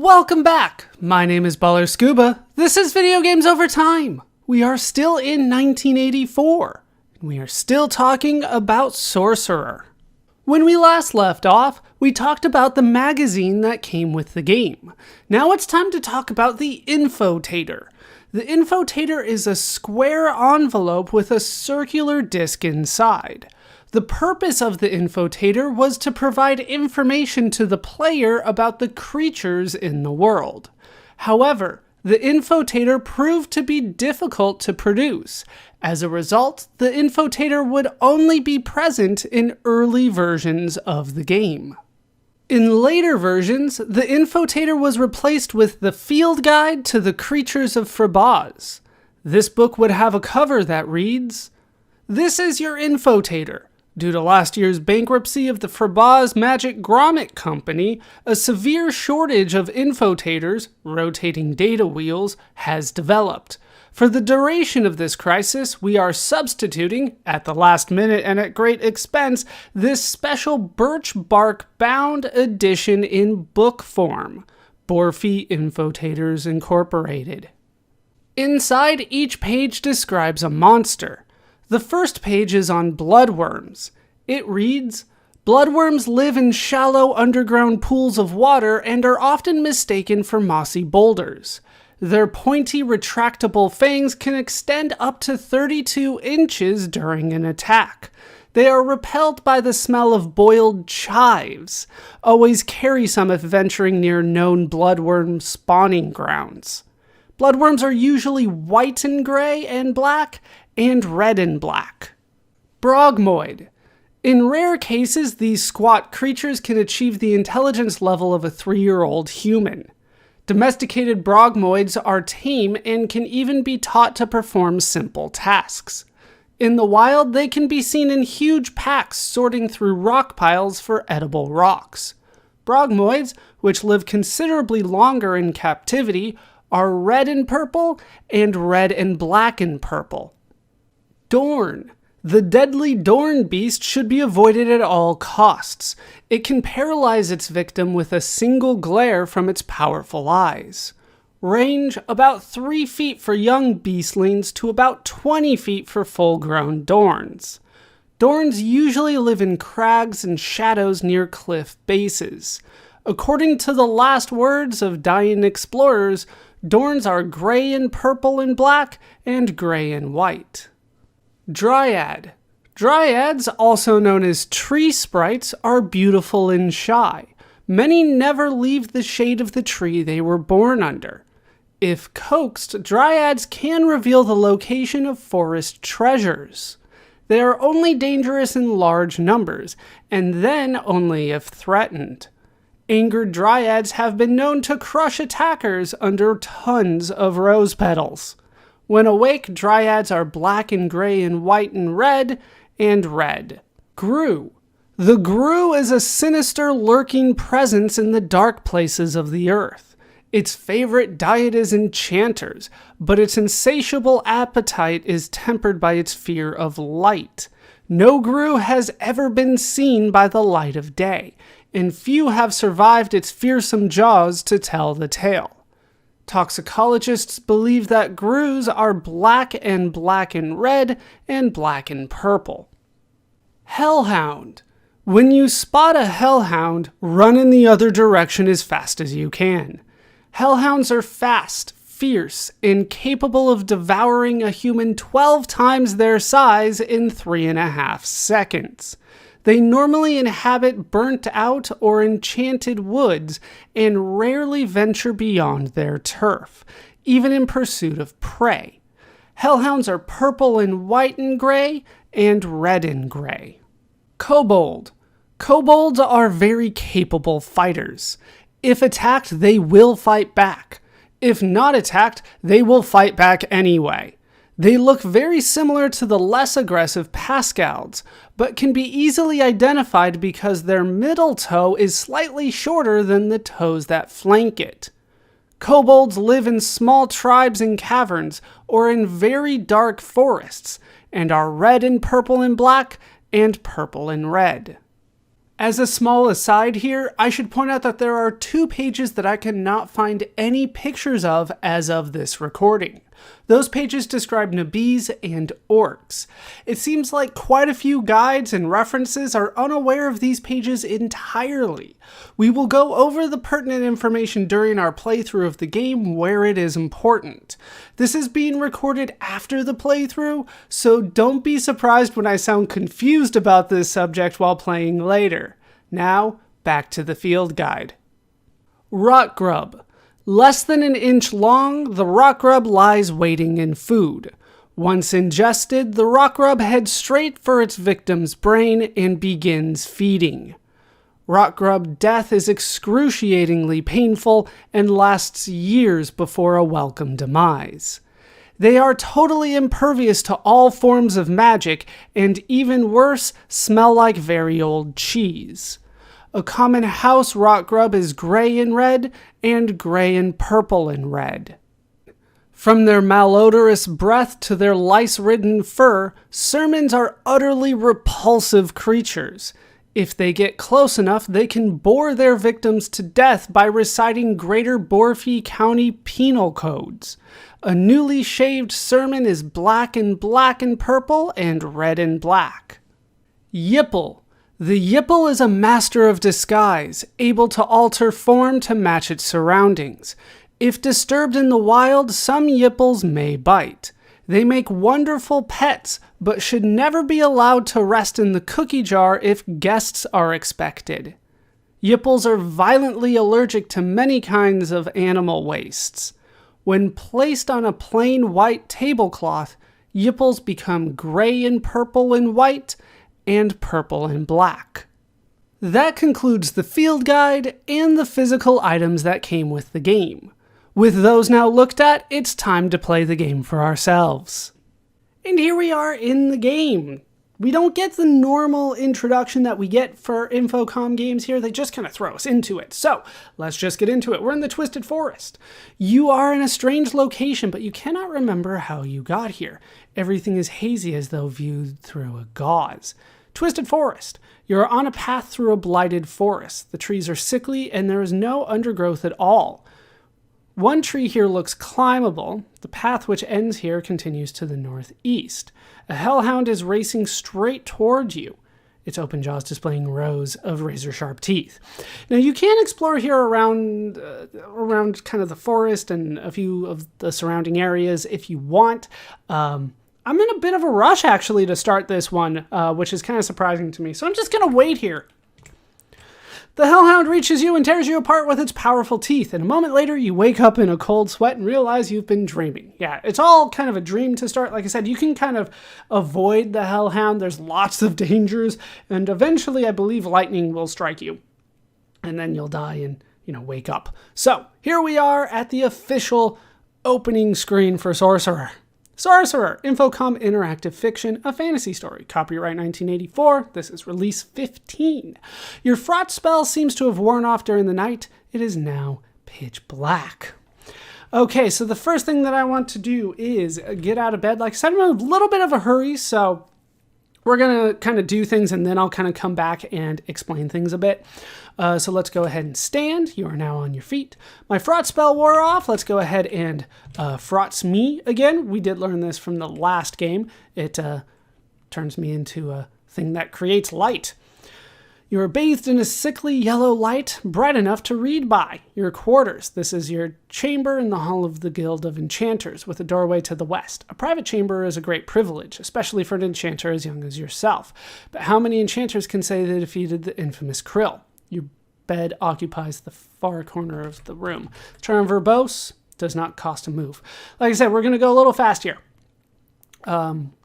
Welcome back! My name is Baller Scuba. This is Video Games Over Time. We are still in 1984. We are still talking about Sorcerer. When we last left off, we talked about the magazine that came with the game. Now it's time to talk about the Infotater. The Infotater is a square envelope with a circular disc inside. The purpose of the Infotater was to provide information to the player about the creatures in the world. However, the Infotater proved to be difficult to produce. As a result, the Infotater would only be present in early versions of the game. In later versions, the Infotater was replaced with the Field Guide to the Creatures of Frabaz. This book would have a cover that reads, "This is your Infotater. Due to last year's bankruptcy of the Frabaz Magic Grommet Company, a severe shortage of Infotaters, rotating data wheels, has developed. For the duration of this crisis, we are substituting, at the last minute and at great expense, this special birch bark bound edition in book form, Borfi Infotaters Incorporated." Inside, each page describes a monster. The first page is on bloodworms. It reads, "Bloodworms live in shallow underground pools of water and are often mistaken for mossy boulders. Their pointy, retractable fangs can extend up to 32 inches during an attack. They are repelled by the smell of boiled chives. Always carry some if venturing near known bloodworm spawning grounds. Bloodworms are usually white and gray and black, and red and black." Brogmoid. In rare cases, these squat creatures can achieve the intelligence level of a 3-year-old human. Domesticated Brogmoids are tame and can even be taught to perform simple tasks. In the wild, they can be seen in huge packs sorting through rock piles for edible rocks. Brogmoids, which live considerably longer in captivity, are red and purple and red and black and purple. Dorn. The deadly Dorn beast should be avoided at all costs. It can paralyze its victim with a single glare from its powerful eyes. Range about 3 feet for young beastlings to about 20 feet for full-grown Dorns. Dorns usually live in crags and shadows near cliff bases. According to the last words of dying explorers, Dorns are gray and purple and black and gray and white. Dryad. Dryads, also known as tree sprites, are beautiful and shy. Many never leave the shade of the tree they were born under. If coaxed, dryads can reveal the location of forest treasures. They are only dangerous in large numbers, and then only if threatened. Angered dryads have been known to crush attackers under tons of rose petals. When awake, dryads are black and gray and white and red, Grue. The Grue is a sinister lurking presence in the dark places of the earth. Its favorite diet is enchanters, but its insatiable appetite is tempered by its fear of light. No Grue has ever been seen by the light of day, and few have survived its fearsome jaws to tell the tale. Toxicologists believe that Grues are black and red and black and purple. Hellhound. When you spot a Hellhound, run in the other direction as fast as you can. Hellhounds are fast, fierce, and capable of devouring a human 12 times their size in 3.5 seconds. They normally inhabit burnt out or enchanted woods and rarely venture beyond their turf, even in pursuit of prey. Hellhounds are purple and white and gray and red and gray. Kobold. Kobolds are very capable fighters. If attacked, they will fight back. If not attacked, they will fight back anyway. They look very similar to the less aggressive Pascalds, but can be easily identified because their middle toe is slightly shorter than the toes that flank it. Kobolds live in small tribes in caverns or in very dark forests, and are red and purple and black, and purple and red. As a small aside here, I should point out that there are 2 pages that I cannot find any pictures of as of this recording. Those pages describe Nabiz and orcs. It seems like quite a few guides and references are unaware of these pages entirely. We will go over the pertinent information during our playthrough of the game where it is important. This is being recorded after the playthrough, so don't be surprised when I sound confused about this subject while playing later. Now, back to the field guide. Rotgrub. Less than an inch long, the Rotgrub lies waiting in food. Once ingested, the Rotgrub heads straight for its victim's brain and begins feeding. Rotgrub death is excruciatingly painful and lasts years before a welcome demise. They are totally impervious to all forms of magic, and even worse, smell like very old cheese. A common house Rotgrub is gray and red, and gray and purple and red. From their malodorous breath to their lice-ridden fur, Surmins are utterly repulsive creatures. If they get close enough, they can bore their victims to death by reciting Greater Borfee County penal codes. A newly shaved Surmin is black and purple and red and black. Yipple. The Yipple is a master of disguise, able to alter form to match its surroundings. If disturbed in the wild, some Yipples may bite. They make wonderful pets, but should never be allowed to rest in the cookie jar if guests are expected. Yipples are violently allergic to many kinds of animal wastes. When placed on a plain white tablecloth, Yipples become gray and purple and white, and purple and black. That concludes the field guide and the physical items that came with the game. With those now looked at, it's time to play the game for ourselves. And here we are in the game. We don't get the normal introduction that we get for Infocom games here. They just kind of throw us into it. So let's just get into it. We're in the Twisted Forest. You are in a strange location, but you cannot remember how you got here. Everything is hazy as though viewed through a gauze. Twisted Forest. You're on a path through a blighted forest. The trees are sickly and there is no undergrowth at all. One tree here looks climbable. The path which ends here continues to the northeast. A Hellhound is racing straight toward you, its open jaws displaying rows of razor-sharp teeth. Now you can explore here around kind of the forest and a few of the surrounding areas if you want. I'm in a bit of a rush actually to start this one, which is kind of surprising to me. So I'm just going to wait here. The Hellhound reaches you and tears you apart with its powerful teeth, and a moment later you wake up in a cold sweat and realize you've been dreaming. Yeah, it's all kind of a dream to start. Like I said, you can kind of avoid the Hellhound. There's lots of dangers, and eventually I believe lightning will strike you, and then you'll die and, wake up. So, here we are at the official opening screen for Sorcerer. Sorcerer, Infocom Interactive Fiction, a fantasy story. Copyright 1984. This is release 15. Your fraught spell seems to have worn off during the night. It is now pitch black. Okay, so the first thing that I want to do is get out of bed. Like I said, I'm in a little bit of a hurry, so we're going to kind of do things and then I'll kind of come back and explain things a bit. So let's go ahead and stand. You are now on your feet. My fraught spell wore off. Let's go ahead and fraughts me again. We did learn this from the last game. It turns me into a thing that creates light. You are bathed in a sickly yellow light, bright enough to read by. Your quarters. This is your chamber in the Hall of the Guild of Enchanters, with a doorway to the west. A private chamber is a great privilege, especially for an enchanter as young as yourself. But how many enchanters can say they defeated the infamous CRUE? Your bed occupies the far corner of the room. Charm verbose does not cost a move. Like I said, we're going to go a little fast here.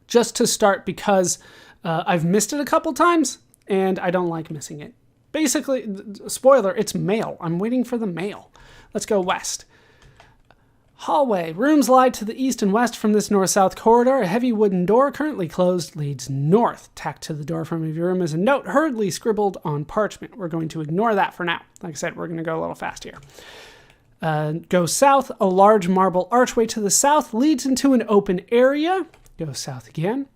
Just to start, because I've missed it a couple times. And I don't like missing it. Basically, spoiler, it's mail. I'm waiting for the mail. Let's go west. Hallway. Rooms lie to the east and west from this north-south corridor. A heavy wooden door, currently closed, leads north. Tacked to the door frame of your room is a note hurriedly scribbled on parchment. We're going to ignore that for now. Like I said, we're going to go a little fast here. Go south. A large marble archway to the south leads into an open area. Go south again.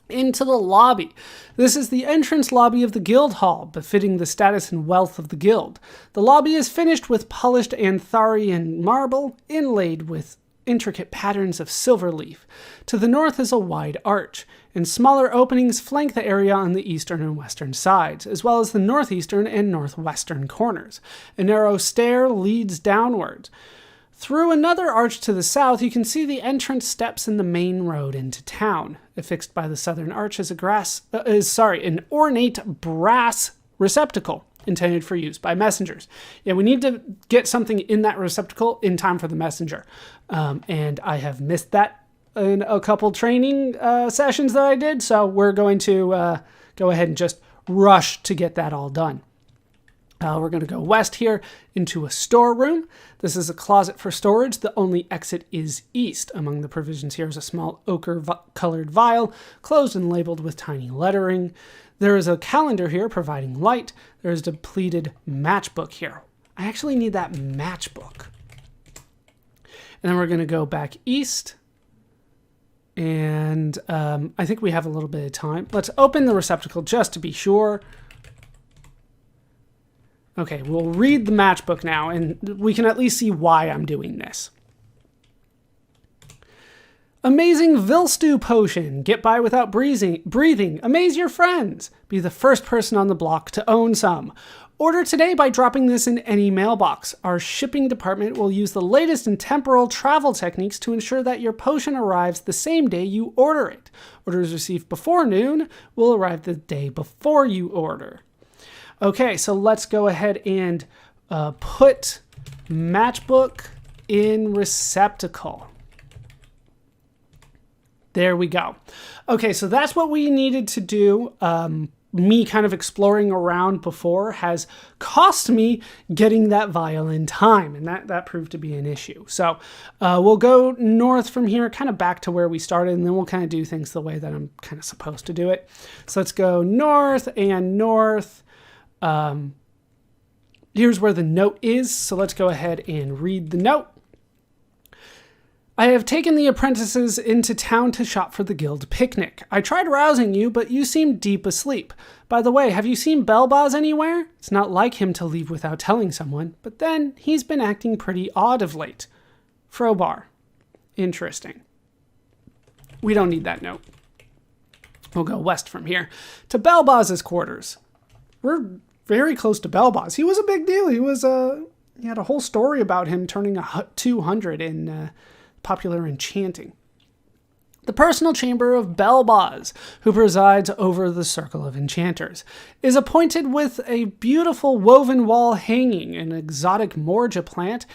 into the lobby. This is the entrance lobby of the guild hall, befitting the status and wealth of the guild. The lobby is finished with polished Antharian marble, inlaid with intricate patterns of silver leaf. To the north is a wide arch, and smaller openings flank the area on the eastern and western sides, as well as the northeastern and northwestern corners. A narrow stair leads downwards. Through another arch to the south, you can see the entrance steps in the main road into town. Affixed by the southern arch is an ornate brass receptacle intended for use by messengers. Yeah, we need to get something in that receptacle in time for the messenger. And I have missed that in a couple training sessions that I did, so we're going to go ahead and just rush to get that all done. We're going to go west here into a storeroom. This is a closet for storage. The only exit is east. Among the provisions here is a small ochre-colored vial, closed and labeled with tiny lettering. There is a calendar here providing light. There is a depleted matchbook here. I actually need that matchbook. And then we're going to go back east. And I think we have a little bit of time. Let's open the receptacle just to be sure. Okay, we'll read the matchbook now, and we can at least see why I'm doing this. Amazing Vilstew Potion. Get by without breathing. Amaze your friends. Be the first person on the block to own some. Order today by dropping this in any mailbox. Our shipping department will use the latest in temporal travel techniques to ensure that your potion arrives the same day you order it. Orders received before noon will arrive the day before you order. Okay, so let's go ahead and put matchbook in receptacle. There we go. Okay, so that's what we needed to do. Me kind of exploring around before has cost me getting that vial in time, and that proved to be an issue. So we'll go north from here, kind of back to where we started, and then we'll kind of do things the way that I'm kind of supposed to do it. So let's go north and north. Here's where the note is, so let's go ahead and read the note. I have taken the apprentices into town to shop for the guild picnic. I tried rousing you, but you seemed deep asleep. By the way, have you seen Belbaz anywhere? It's not like him to leave without telling someone, but then he's been acting pretty odd of late. Frobar. Interesting. We don't need that note. We'll go west from here to Belbaz's quarters. We're very close to Belbaz. He was a big deal. He had a whole story about him turning 200 in popular enchanting. The personal chamber of Belbaz, who presides over the circle of enchanters, is appointed with a beautiful woven wall hanging, an exotic morja plant,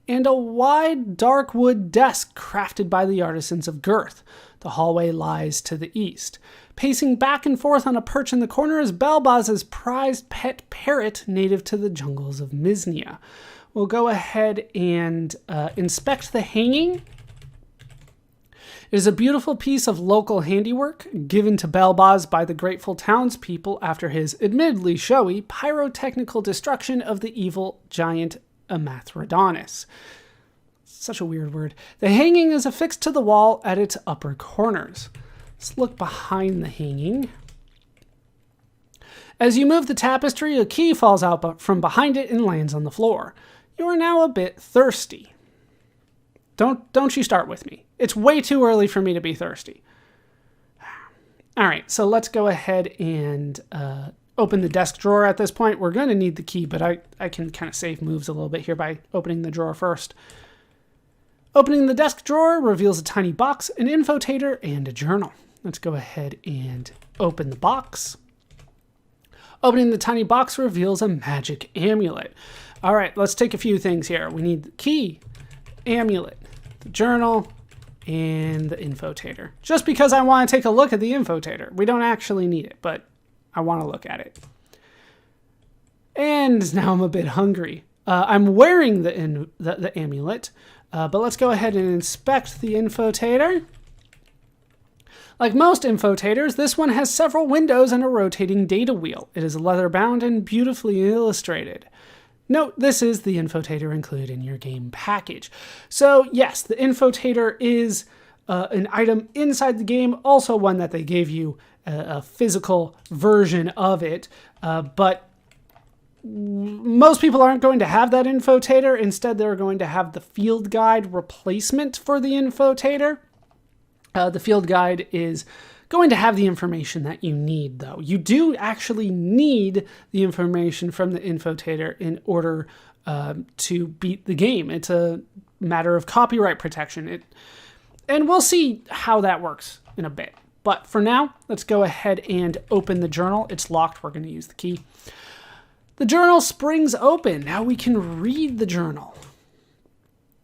and a wide dark wood desk crafted by the artisans of Girth. The hallway lies to the east. Pacing back and forth on a perch in the corner is Belbaz's prized pet parrot native to the jungles of Misnia. We'll go ahead and inspect the hanging. It is a beautiful piece of local handiwork given to Belbaz by the grateful townspeople after his admittedly showy pyrotechnical destruction of the evil giant Amathrodonis. Such a weird word. The hanging is affixed to the wall at its upper corners. Let's look behind the hanging. As you move the tapestry, a key falls out from behind it and lands on the floor. You are now a bit thirsty. Don't you start with me. It's way too early for me to be thirsty. All right, so let's go ahead and open the desk drawer at this point. We're going to need the key, but I can kind of save moves a little bit here by opening the drawer first. Opening the desk drawer reveals a tiny box, an infotater, and a journal. Let's go ahead and open the box. Opening the tiny box reveals a magic amulet. All right, let's take a few things here. We need the key, amulet, the journal, and the infotater. Just because I want to take a look at the infotater. We don't actually need it, but I want to look at it. And now I'm a bit hungry. I'm wearing the amulet, but let's go ahead and inspect the infotater. Like most infotaters, this one has several windows and a rotating data wheel. It is leather-bound and beautifully illustrated. Note, this is the infotater included in your game package. So yes, the infotater is an item inside the game, also one that they gave you a physical version of it, but most people aren't going to have that Infotater. Instead, they're going to have the field guide replacement for the Infotater. The field guide is going to have the information that you need, though. You do actually need the information from the Infotater in order to beat the game. It's a matter of copyright protection. And we'll see how that works in a bit. But for now, let's go ahead and open the journal. It's locked. We're going to use the key. The journal springs open. Now we can read the journal.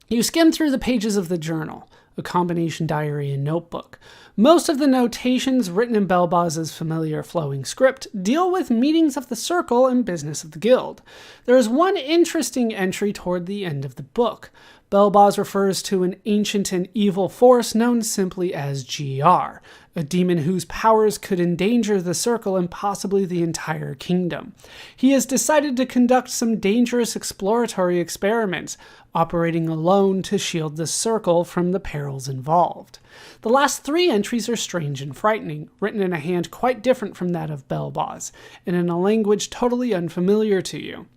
You skim through the pages of the journal, a combination diary and notebook. Most of the notations written in Belbaz's familiar flowing script deal with meetings of the circle and business of the guild. There is one interesting entry toward the end of the book. Belbaz refers to an ancient and evil force known simply as GR, a demon whose powers could endanger the circle and possibly the entire kingdom. He has decided to conduct some dangerous exploratory experiments, operating alone to shield the circle from the perils involved. The last 3 entries are strange and frightening, written in a hand quite different from that of Belbaz, and in a language totally unfamiliar to you.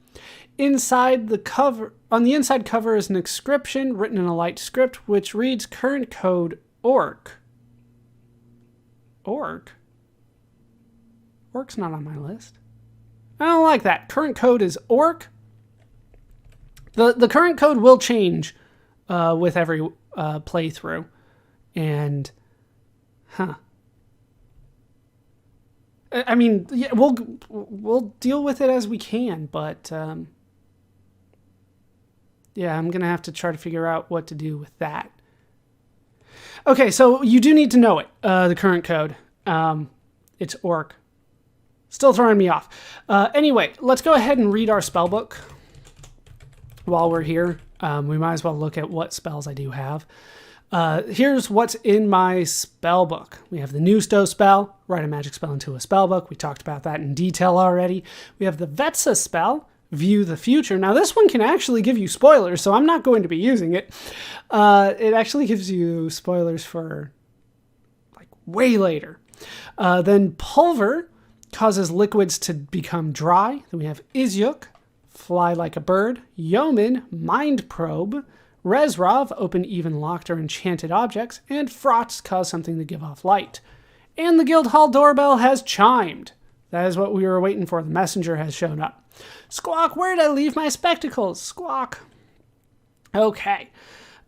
On the inside cover is an inscription written in a light script which reads current code orc. Orc? Orc's not on my list. I don't like that. Current code is orc. The current code will change with every playthrough. And, I mean, yeah, we'll deal with it as we can, but yeah, I'm going to have to try to figure out what to do with that. Okay, so you do need to know it, the current code. It's orc. Still throwing me off. Anyway, let's go ahead and read our spellbook while we're here. We might as well look at what spells I do have. Here's what's in my spellbook. We have the New Stow spell, write a magic spell into a spellbook. We talked about that in detail already. We have the Vetsa spell, view the future. Now this one can actually give you spoilers, so I'm not going to be using it. It actually gives you spoilers for like way later. Then Pulver causes liquids to become dry. Then we have Izyuk, fly like a bird. Yeoman, mind probe. Rezrov, open even locked or enchanted objects. And Frotz, cause something to give off light. And the Guildhall doorbell has chimed. That is what we were waiting for. The messenger has shown up. Squawk, where did I leave my spectacles? Squawk. Okay.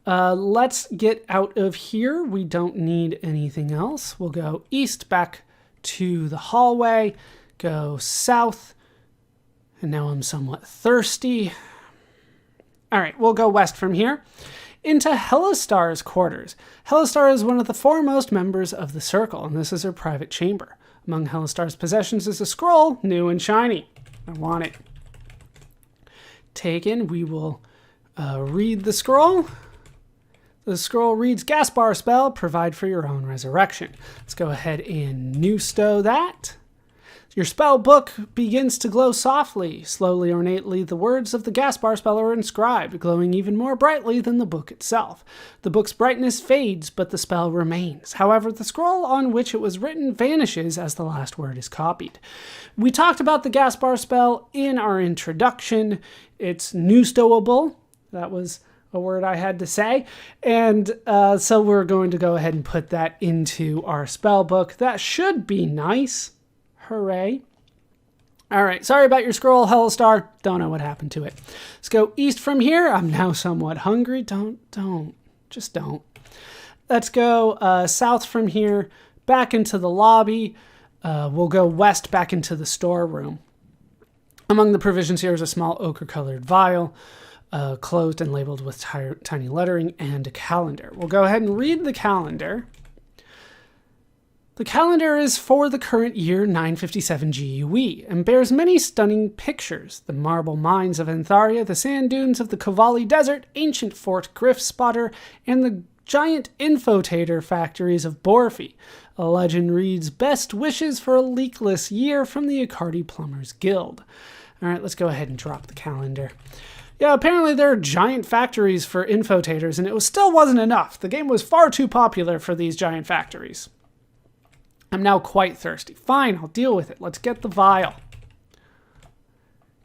Let's get out of here. We don't need anything else. We'll go east back to the hallway. Go south. And now I'm somewhat thirsty. All right, we'll go west from here into Hellastar's quarters. Hellastar is one of the foremost members of the Circle, and this is her private chamber. Among Hellastar's possessions is a scroll, new and shiny. I want it. Taken, we will read the scroll. The scroll reads, Gaspar spell, provide for your own resurrection. Let's go ahead and new stow that. Your spell book begins to glow softly. Slowly, ornately, the words of the Gaspar spell are inscribed, glowing even more brightly than the book itself. The book's brightness fades, but the spell remains. However, the scroll on which it was written vanishes as the last word is copied. We talked about the Gaspar spell in our introduction. It's new stowable. That was a word I had to say. And so we're going to go ahead and put that into our spell book. That should be nice. Hooray. All right, sorry about your scroll, Hellastar. Don't know what happened to it. Let's go east from here. I'm now somewhat hungry. Just don't. Let's go south from here, back into the lobby. We'll go west back into the storeroom. Among the provisions here is a small ochre-colored vial, closed and labeled with tiny lettering, and a calendar. We'll go ahead and read the calendar. The calendar is for the current year 957 GUE and bears many stunning pictures. The marble mines of Antharia, the sand dunes of the Kovali Desert, ancient Fort Griff Spotter, and the giant Infotater factories of Borfi. A legend reads, best wishes for a leakless year from the Icardi Plumbers Guild. All right, let's go ahead and drop the calendar. Yeah, apparently there are giant factories for Infotaters, and it still wasn't enough. The game was far too popular for these giant factories. I'm now quite thirsty. Fine, I'll deal with it. Let's get the vial.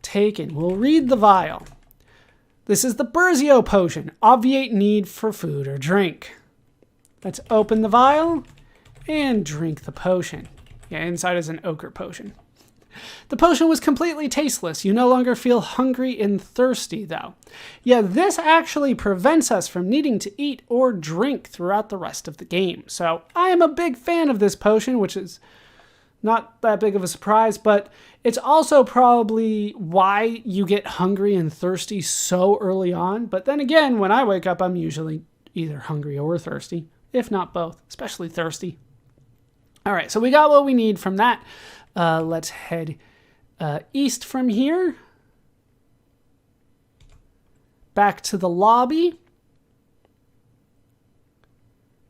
Taken. We'll read the vial. This is the Burzio potion. Obviate need for food or drink. Let's open the vial and drink the potion. Yeah, inside is an ochre potion. The potion was completely tasteless. You no longer feel hungry and thirsty, though. Yeah, this actually prevents us from needing to eat or drink throughout the rest of the game. So I am a big fan of this potion, which is not that big of a surprise, but it's also probably why you get hungry and thirsty so early on. But then again, when I wake up, I'm usually either hungry or thirsty, if not both, especially thirsty. All right, so we got what we need from that. Let's head east from here. Back to the lobby.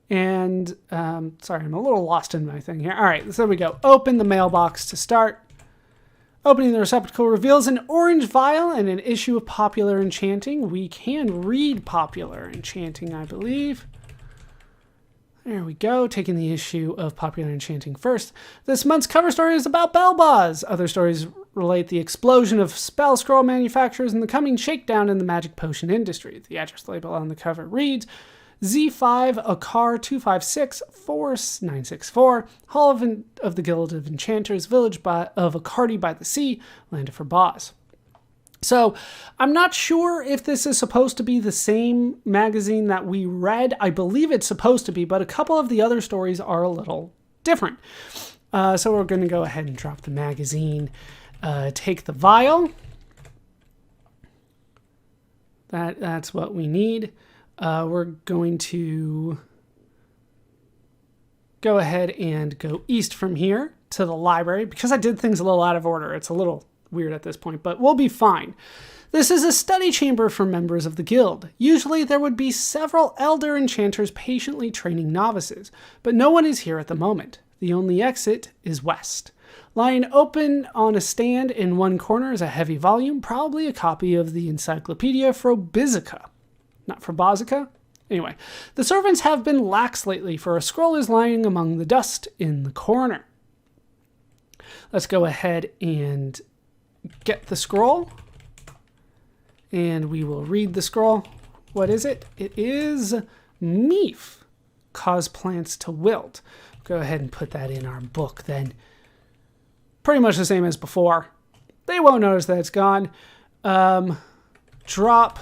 And, sorry, I'm a little lost in my thing here. All right, so there we go. Open the mailbox to start. Opening the receptacle reveals an orange vial and an issue of Popular Enchanting. We can read Popular Enchanting, I believe. There we go, taking the issue of Popular Enchanting first. This month's cover story is about Belbaz. Other stories relate the explosion of spell scroll manufacturers and the coming shakedown in the magic potion industry. The address label on the cover reads, Z5 Akar 2564964, Hall of the Guild of Enchanters, Village of Akardi by the Sea, Land of Forbaz. So I'm not sure if this is supposed to be the same magazine that we read. I believe it's supposed to be, but a couple of the other stories are a little different. So we're going to go ahead and drop the magazine, take the vial. That's what we need. We're going to go ahead and go east from here to the library. Because I did things a little out of order, it's a little weird at this point, but we'll be fine. This is a study chamber for members of the guild. Usually there would be several elder enchanters patiently training novices, but no one is here at the moment. The only exit is west. Lying open on a stand in one corner is a heavy volume, probably a copy of the Encyclopedia Frobizica. Not Frobazica? Anyway, the servants have been lax lately, for a scroll is lying among the dust in the corner. Let's go ahead and get the scroll, and we will read the scroll. What is it? It is Meef, cause plants to wilt. Go ahead and put that in our book then. Pretty much the same as before. They won't notice that it's gone. Drop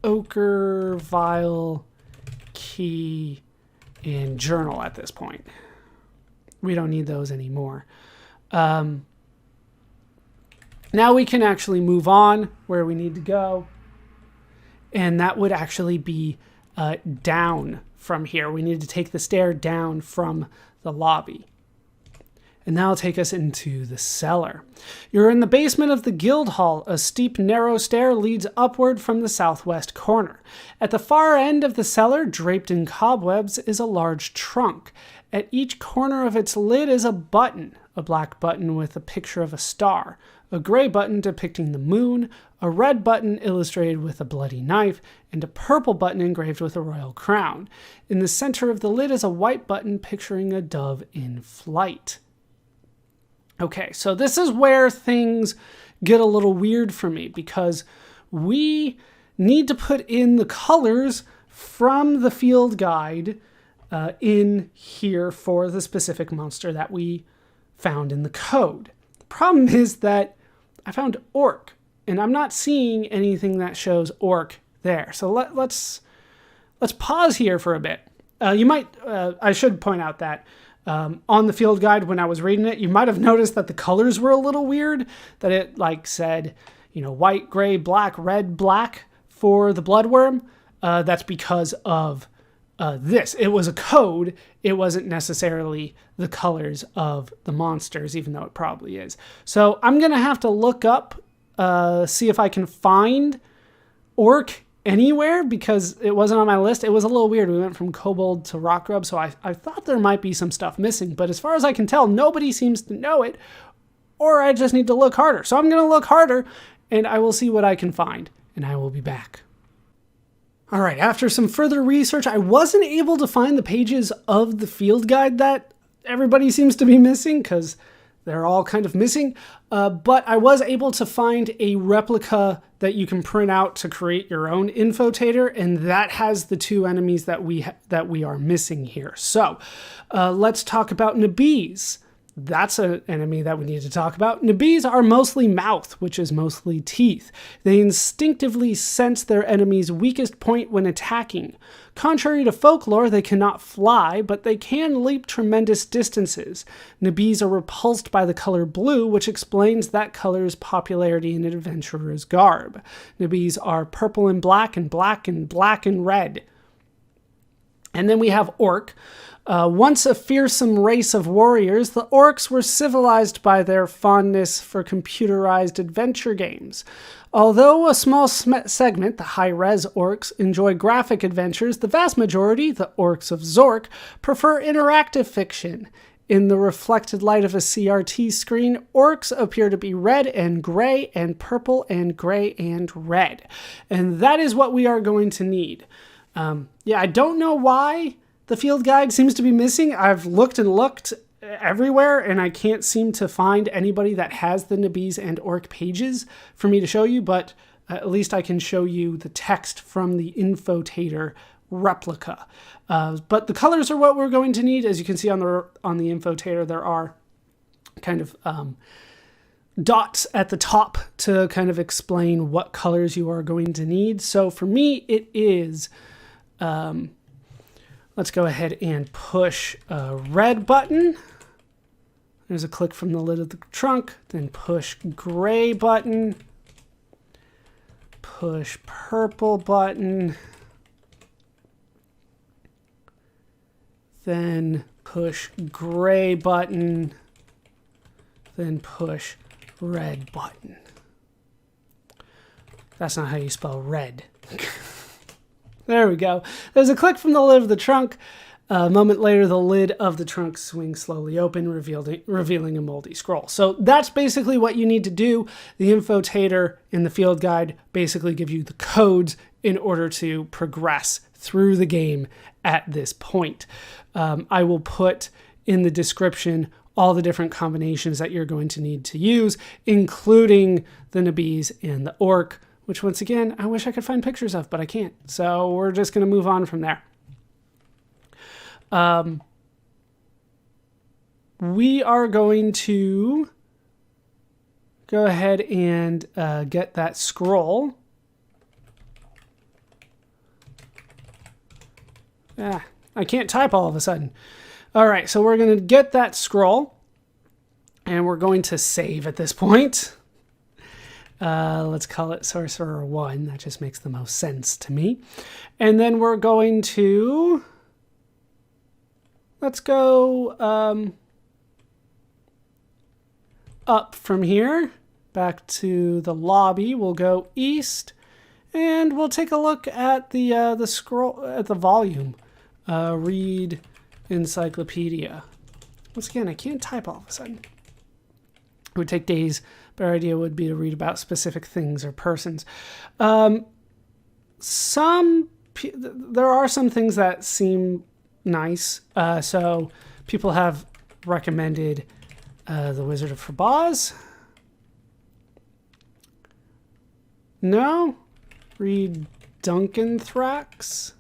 ochre, vial, key, and journal at this point. We don't need those anymore. Now we can actually move on where we need to go. And that would actually be down from here. We need to take the stair down from the lobby. And that'll take us into the cellar. You're in the basement of the guild hall. A steep, narrow stair leads upward from the southwest corner. At the far end of the cellar, draped in cobwebs, is a large trunk. At each corner of its lid is a button, a black button with a picture of a star, a gray button depicting the moon, a red button illustrated with a bloody knife, and a purple button engraved with a royal crown. In the center of the lid is a white button picturing a dove in flight. Okay, so this is where things get a little weird for me, because we need to put in the colors from the field guide in here for the specific monster that we found in the code. The problem is that I found orc, and I'm not seeing anything that shows orc there. So let's pause here for a bit. I should point out that on the field guide, when I was reading it, you might have noticed that the colors were a little weird, that it said, white, gray, black, red, black for the Bloodworm. That's because of this. It was a code. It wasn't necessarily the colors of the monsters, even though it probably is. So I'm going to have to look up, see if I can find orc anywhere, because it wasn't on my list. It was a little weird. We went from Kobold to Rotgrub, so I thought there might be some stuff missing. But as far as I can tell, nobody seems to know it, or I just need to look harder. So I'm going to look harder, and I will see what I can find. and I will be back. All right, after some further research, I wasn't able to find the pages of the field guide that everybody seems to be missing, because they're all kind of missing, but I was able to find a replica that you can print out to create your own Infotater, and that has the two enemies that we are missing here. So let's talk about Nabiz. That's an enemy that we need to talk about. Nabiz are mostly mouth, which is mostly teeth. They instinctively sense their enemy's weakest point when attacking. Contrary to folklore, they cannot fly, but they can leap tremendous distances. Nabiz are repulsed by the color blue, which explains that color's popularity in adventurer's garb. Nabiz are purple and black and black and black and red. And then we have Orc. Once a fearsome race of warriors, the Orcs were civilized by their fondness for computerized adventure games. Although a small segment, the high-res Orcs, enjoy graphic adventures, the vast majority, the Orcs of Zork, prefer interactive fiction. In the reflected light of a CRT screen, Orcs appear to be red and gray and purple and gray and red. And that is what we are going to need. I don't know why the field guide seems to be missing. I've looked and looked everywhere, and I can't seem to find anybody that has the Nabiz and Orc pages for me to show you, but at least I can show you the text from the Infotater replica. But the colors are what we're going to need. As you can see on the Infotater, there are kind of dots at the top to kind of explain what colors you are going to need. So for me, it is... let's go ahead and push a red button. There's a click from the lid of the trunk. Then push gray button. Push purple button. Then push gray button. Then push red button. That's not how you spell red. There we go. There's a click from the lid of the trunk. A moment later, the lid of the trunk swings slowly open, revealing a moldy scroll. So that's basically what you need to do. The Infotater and the field guide basically give you the codes in order to progress through the game at this point. I will put in the description all the different combinations that you're going to need to use, including the Nabiz and the Orc, which once again, I wish I could find pictures of, but I can't. So we're just going to move on from there. We are going to go ahead and get that scroll. I can't type all of a sudden. All right, so we're going to get that scroll, and we're going to save at this point. Let's call it Sorcerer 1. That just makes the most sense to me. And then we're going to... Let's go up from here. Back to the lobby. We'll go east. And we'll take a look at the scroll, at the volume. Read encyclopedia. Once again, I can't type all of a sudden. It would take days. Our idea would be to read about specific things or persons. There are some things that seem nice. So people have recommended The Wizard of Forbaz. No? Read Duncanthrax.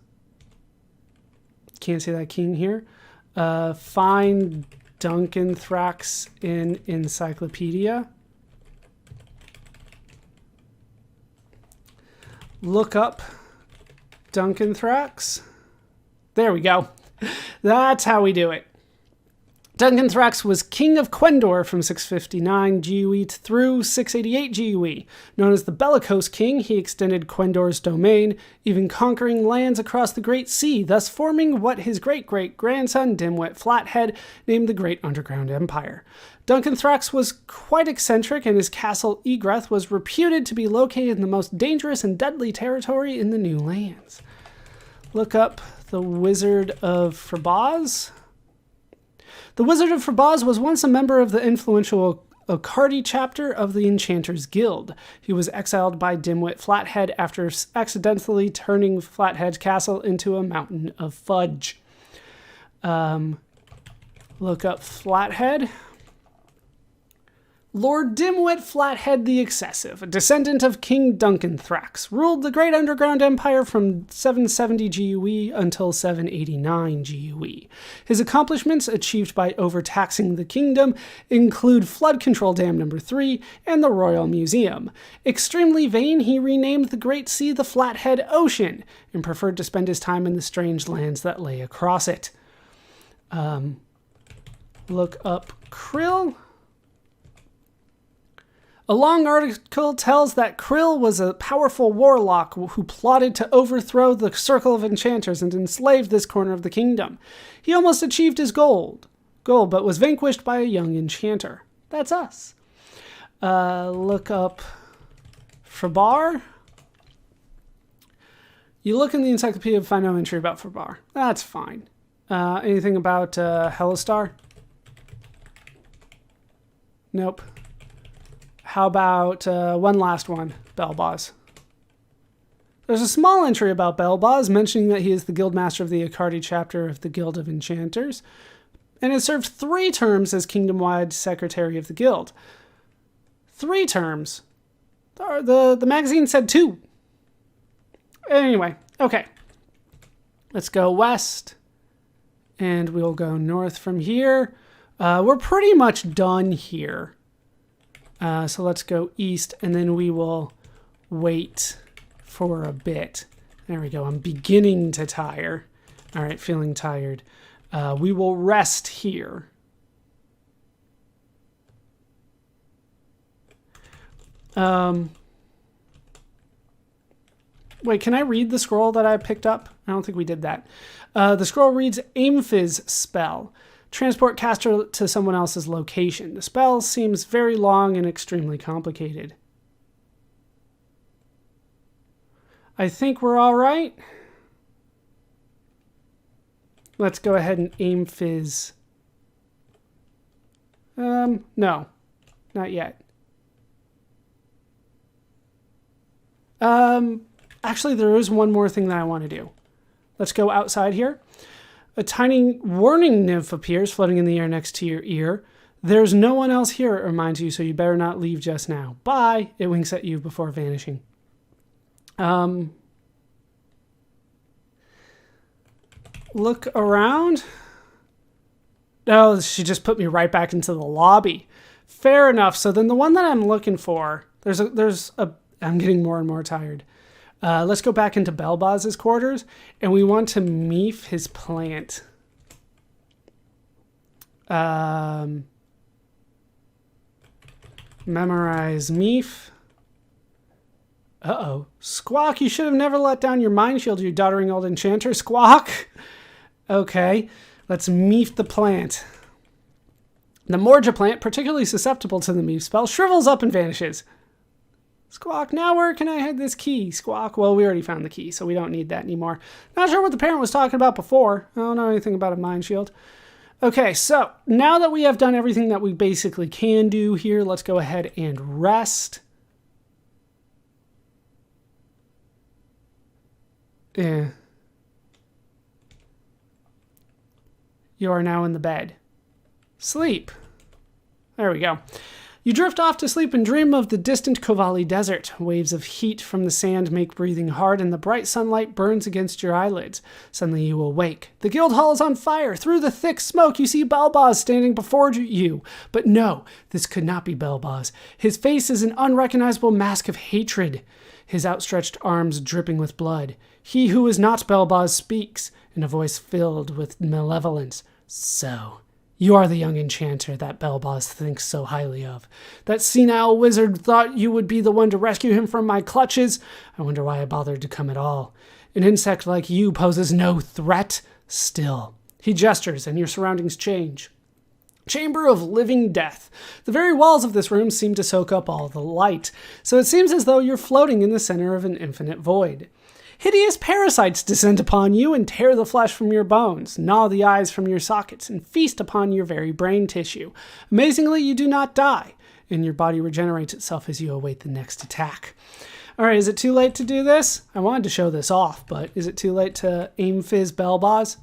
Can't see that king here. Find Duncanthrax in encyclopedia. Look up Duncanthrax. There we go. That's how we do it. Duncanthrax was king of Quendor from 659 GUE through 688 GUE. Known as the Bellicose King, he extended Quendor's domain, even conquering lands across the Great Sea, thus forming what his great-great-grandson, Dimwit Flathead, named the Great Underground Empire. Duncanthrax was quite eccentric, and his castle Egreth was reputed to be located in the most dangerous and deadly territory in the New Lands. Look up the Wizard of Forbaz. The Wizard of Forbaz was once a member of the influential Entitled Chapter of the Enchanter's Guild. He was exiled by Dimwit Flathead after accidentally turning Flathead's castle into a mountain of fudge. Look up Flathead. Lord Dimwit Flathead the Excessive, a descendant of King Duncan Thrax, ruled the Great Underground Empire from 770 GUE until 789 GUE. His accomplishments achieved by overtaxing the kingdom include Flood Control Dam No. 3 and the Royal Museum. Extremely vain, he renamed the Great Sea the Flathead Ocean and preferred to spend his time in the strange lands that lay across it. Look up CRUE. A long article tells that CRUE was a powerful warlock who plotted to overthrow the Circle of Enchanters and enslave this corner of the kingdom. He almost achieved his goal, but was vanquished by a young enchanter. That's us. Look up Fabar. You look in the encyclopedia and find no entry about Fabar. That's fine. Anything about Hellastar? Nope. How about one last one, Belboz? There's a small entry about Belboz, mentioning that he is the Guildmaster of the Entitled Chapter of the Guild of Enchanters, and has served 3 terms as kingdom-wide Secretary of the Guild. 3 terms. The magazine said 2. Anyway, okay. Let's go west, and we'll go north from here. We're pretty much done here. So let's go east, and then we will wait for a bit. There we go. I'm beginning to tire. All right, feeling tired. We will rest here. Wait, can I read the scroll that I picked up? I don't think we did that. The scroll reads Amphiz spell. Transport caster to someone else's location. The spell seems very long and extremely complicated. I think we're all right. Let's go ahead and Amphiz. No, not yet. Actually, there is one more thing that I want to do. Let's go outside here. A tiny warning nymph appears floating in the air next to your ear. There's no one else here, it reminds you, so you better not leave just now. Bye! It winks at you before vanishing. Look around. Oh, she just put me right back into the lobby. Fair enough. So then the one that I'm looking for, I'm getting more and more tired. Let's go back into Belboz's quarters, and we want to meef his plant. Memorize meef. Uh-oh. Squawk, you should have never let down your mind shield, you doddering old enchanter. Squawk! Okay, let's meef the plant. The Morja plant, particularly susceptible to the meef spell, shrivels up and vanishes. Squawk, now where can I hide this key? Squawk, well, we already found the key, so we don't need that anymore. Not sure what the parent was talking about before. I don't know anything about a mind shield. Okay, so now that we have done everything that we basically can do here, let's go ahead and rest. Yeah. You are now in the bed. Sleep. There we go. You drift off to sleep and dream of the distant Kovali Desert. Waves of heat from the sand make breathing hard, and the bright sunlight burns against your eyelids. Suddenly you awake. The guild hall is on fire. Through the thick smoke, you see Belboz standing before you. But no, this could not be Belboz. His face is an unrecognizable mask of hatred, his outstretched arms dripping with blood. He who is not Belboz speaks, in a voice filled with malevolence. So, you are the young enchanter that Belboz thinks so highly of. That senile wizard thought you would be the one to rescue him from my clutches. I wonder why I bothered to come at all. An insect like you poses no threat. Still, he gestures and your surroundings change. Chamber of living death. The very walls of this room seem to soak up all the light, so it seems as though you're floating in the center of an infinite void. Hideous parasites descend upon you and tear the flesh from your bones, gnaw the eyes from your sockets, and feast upon your very brain tissue. Amazingly, you do not die. and your body regenerates itself as you await the next attack. All right, is it too late to do this? I wanted to show this off, but is it too late to aim fizz bell boss?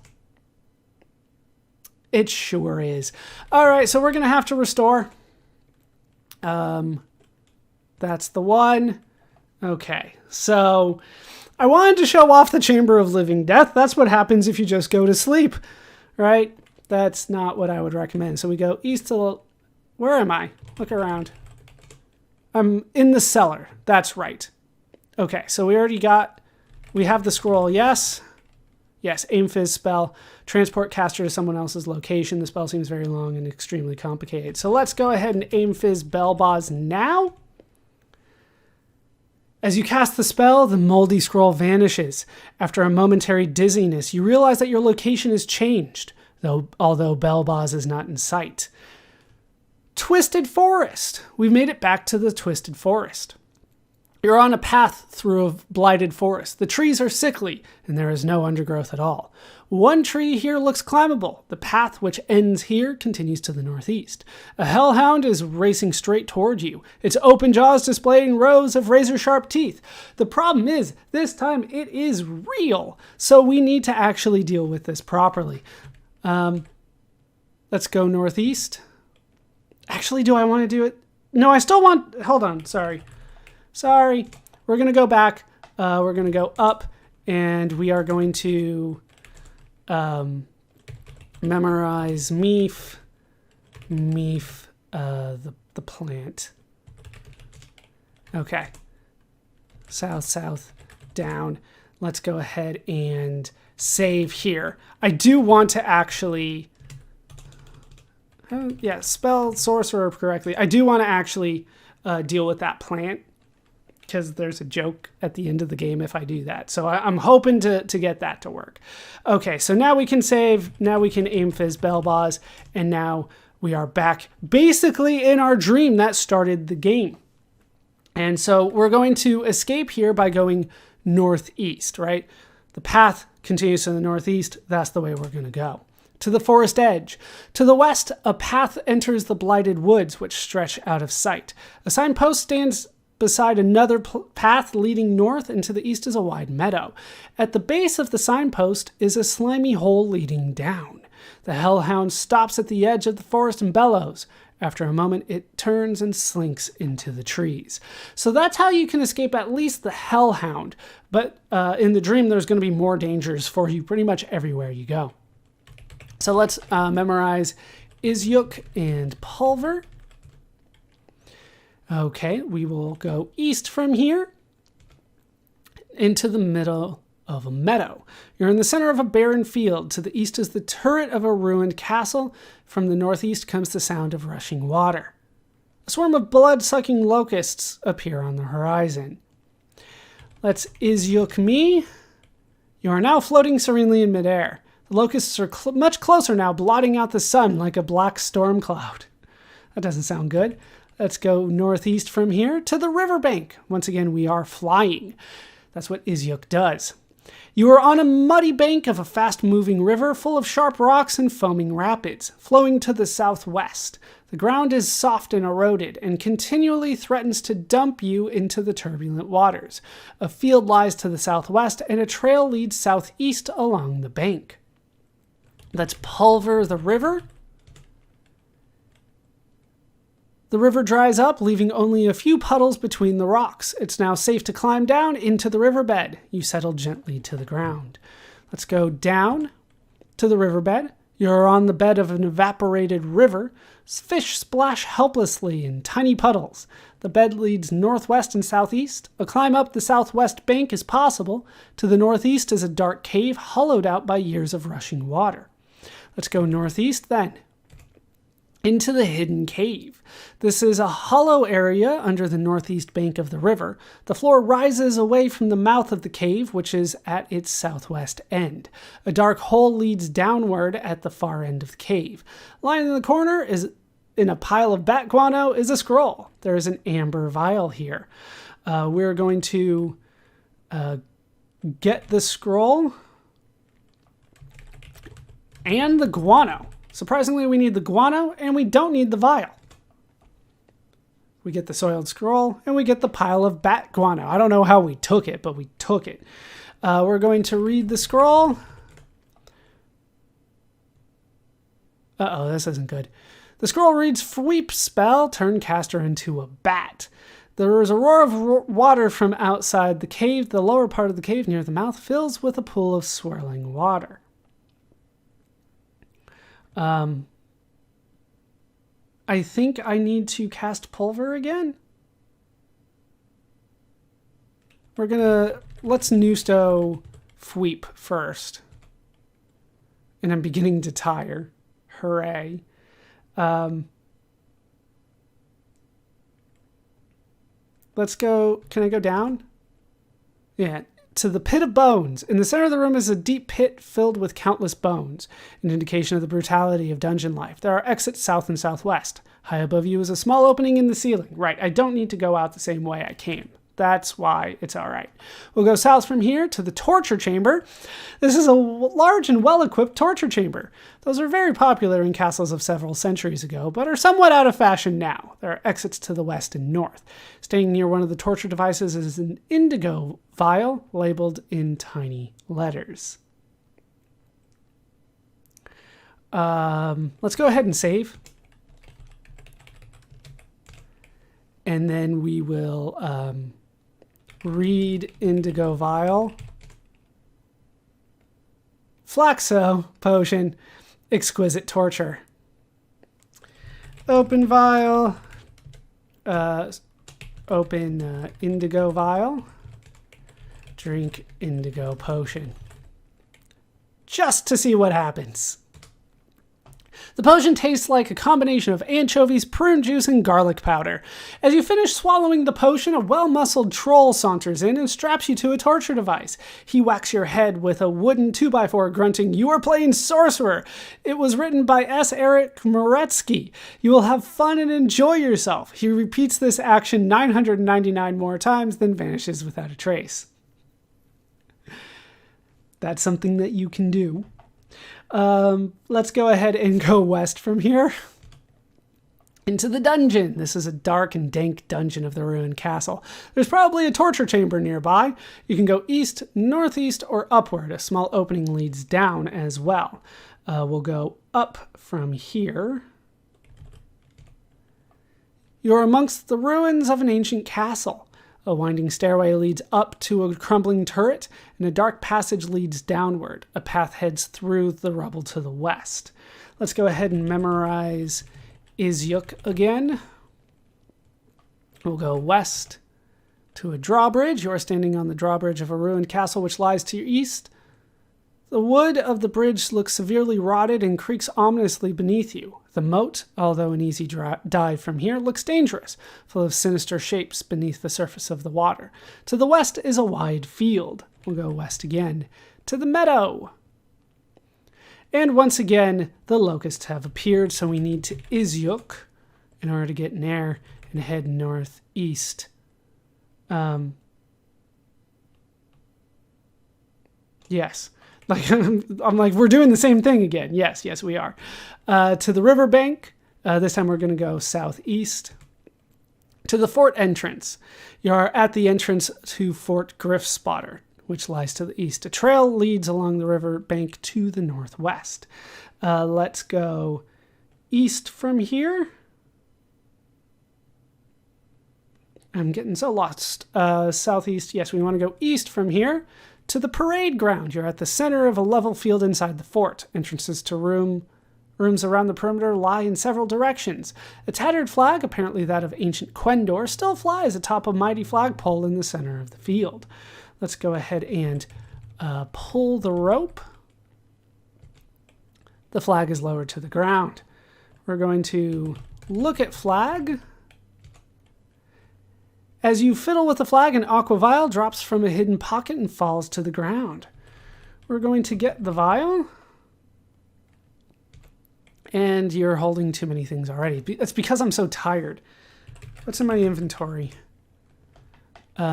It sure is. All right, so we're going to have to restore. That's the one. Okay, so I wanted to show off the Chamber of Living Death. That's what happens if you just go to sleep, right? That's not what I would recommend. So we go east to... Where am I? Look around. I'm in the cellar. That's right. Okay, so we have the scroll. Yes. Yes, aim fizz spell. Transport caster to someone else's location. The spell seems very long and extremely complicated. So let's go ahead and aim fizz bell boss now. As you cast the spell, the moldy scroll vanishes. After a momentary dizziness, you realize that your location has changed, although Belboz is not in sight. Twisted Forest. We've made it back to the Twisted Forest. You're on a path through a blighted forest. The trees are sickly, and there is no undergrowth at all. One tree here looks climbable. The path which ends here continues to the northeast. A hellhound is racing straight toward you, its open jaws displaying rows of razor-sharp teeth. The problem is, this time it is real, so we need to actually deal with this properly. Let's go northeast. Actually, do I want to do it? No, I still want... Hold on, sorry. We're going to go back. We're going to go up, and we are going to memorize the plant. Okay. South, down. Let's go ahead and save here. I do want to actually... spell sorcerer correctly. I do want to actually deal with that plant, because there's a joke at the end of the game if I do that. So I'm hoping to get that to work. Okay, so now we can save. Now we can aim fizz Belboz. And now we are back basically in our dream that started the game. And so we're going to escape here by going northeast, right? The path continues to the northeast. That's the way we're going to go. To the forest edge. To the west, a path enters the blighted woods, which stretch out of sight. A signpost stands beside another path leading north, and to the east is a wide meadow. At the base of the signpost is a slimy hole leading down. The hellhound stops at the edge of the forest and bellows. After a moment, it turns and slinks into the trees. So that's how you can escape at least the hellhound. But in the dream, there's going to be more dangers for you pretty much everywhere you go. So let's memorize Izyuk and Pulver. Okay, we will go east from here into the middle of a meadow. You're in the center of a barren field. To the east is the turret of a ruined castle. From the northeast comes the sound of rushing water. A swarm of blood-sucking locusts appear on the horizon. Let's Izyuk me. You are now floating serenely in midair. The locusts are much closer now, blotting out the sun like a black storm cloud. That doesn't sound good. Let's go northeast from here to the riverbank. Once again, we are flying. That's what Izyuk does. You are on a muddy bank of a fast-moving river full of sharp rocks and foaming rapids, flowing to the southwest. The ground is soft and eroded and continually threatens to dump you into the turbulent waters. A field lies to the southwest and a trail leads southeast along the bank. Let's pulver the river. The river dries up, leaving only a few puddles between the rocks. It's now safe to climb down into the riverbed. You settle gently to the ground. Let's go down to the riverbed. You're on the bed of an evaporated river. Fish splash helplessly in tiny puddles. The bed leads northwest and southeast. A climb up the southwest bank is possible. To the northeast is a dark cave hollowed out by years of rushing water. Let's go northeast then. Into the hidden cave. This is a hollow area under the northeast bank of the river. The floor rises away from the mouth of the cave, which is at its southwest end. A dark hole leads downward at the far end of the cave. Lying in the corner is in a pile of bat guano is a scroll. There is an amber vial here. We're going to get the scroll and the guano. Surprisingly, we need the guano, and we don't need the vial. We get the soiled scroll, and we get the pile of bat guano. I don't know how we took it, but we took it. We're going to read the scroll. Uh-oh, this isn't good. The scroll reads, Sweep spell, turn caster into a bat. There is a roar of water from outside the cave. The lower part of the cave near the mouth fills with a pool of swirling water. I think I need to cast Pulver again. Let's Nusto Fweep first. And I'm beginning to tire. Hooray. Let's go. Can I go down? Yeah. To the pit of bones. In the center of the room is a deep pit filled with countless bones, an indication of the brutality of dungeon life. There are exits south and southwest. High above you is a small opening in the ceiling. Right, I don't need to go out the same way I came. That's why it's all right. We'll go south from here to the torture chamber. This is a large and well-equipped torture chamber. Those are very popular in castles of several centuries ago, but are somewhat out of fashion now. There are exits to the west and north. Staying near one of the torture devices is an indigo vial labeled in tiny letters. Let's go ahead and save. And then we will read indigo vial. Flaxo potion. Exquisite torture. Open vial. Open indigo vial. Drink indigo potion. Just to see what happens. The potion tastes like a combination of anchovies, prune juice, and garlic powder. As you finish swallowing the potion, a well-muscled troll saunters in and straps you to a torture device. He whacks your head with a wooden 2x4, grunting, "You are playing Sorcerer!" It was written by S. Eric Moretsky. You will have fun and enjoy yourself. He repeats this action 999 more times, then vanishes without a trace. That's something that you can do. Let's go ahead and go west from here into the dungeon. This is a dark and dank dungeon of the ruined castle. There's probably a torture chamber nearby. You can go east, northeast, or upward. A small opening leads down as well. We'll go up from here. You're amongst the ruins of an ancient castle. A winding stairway leads up to a crumbling turret, and a dark passage leads downward. A path heads through the rubble to the west. Let's go ahead and memorize Izyuk again. We'll go west to a drawbridge. You're standing on the drawbridge of a ruined castle which lies to your east. The wood of the bridge looks severely rotted and creaks ominously beneath you. The moat, although an easy dive from here, looks dangerous, full of sinister shapes beneath the surface of the water. To the west is a wide field. We'll go west again. To the meadow. And once again, the locusts have appeared, so we need to Izyuk in order to get near and head northeast. Yes. I'm like, we're doing the same thing again. Yes, we are. To the riverbank. This time we're going to go southeast. To the fort entrance. You are at the entrance to Fort Griffspotter, which lies to the east. A trail leads along the riverbank to the northwest. Let's go east from here. I'm getting so lost. Southeast. Yes, we want to go east from here. To the parade ground. You're at the center of a level field inside the fort. Entrances to rooms around the perimeter lie in several directions. A tattered flag, apparently that of ancient Quendor, still flies atop a mighty flagpole in the center of the field. Let's go ahead and pull the rope. The flag is lowered to the ground. We're going to look at flag. As you fiddle with the flag, an aqua vial drops from a hidden pocket and falls to the ground. We're going to get the vial. And you're holding too many things already. It's because I'm so tired. What's in my inventory? We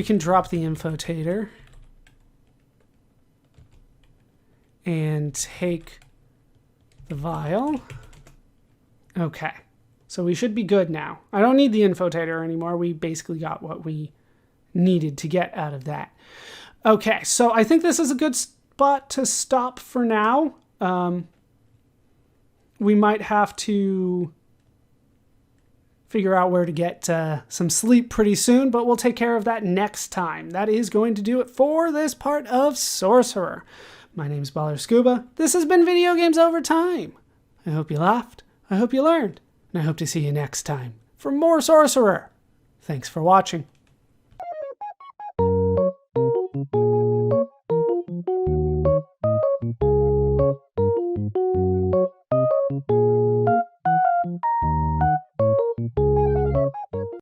can drop the Infotater. And take the vial. Okay. So we should be good now. I don't need the Infotater anymore. We basically got what we needed to get out of that. Okay, so I think this is a good spot to stop for now. We might have to figure out where to get some sleep pretty soon, but we'll take care of that next time. That is going to do it for this part of Sorcerer. My name's Baller Scuba. This has been Video Games Over Time. I hope you laughed, I hope you learned, and I hope to see you next time for more Sorcerer. Thanks for watching.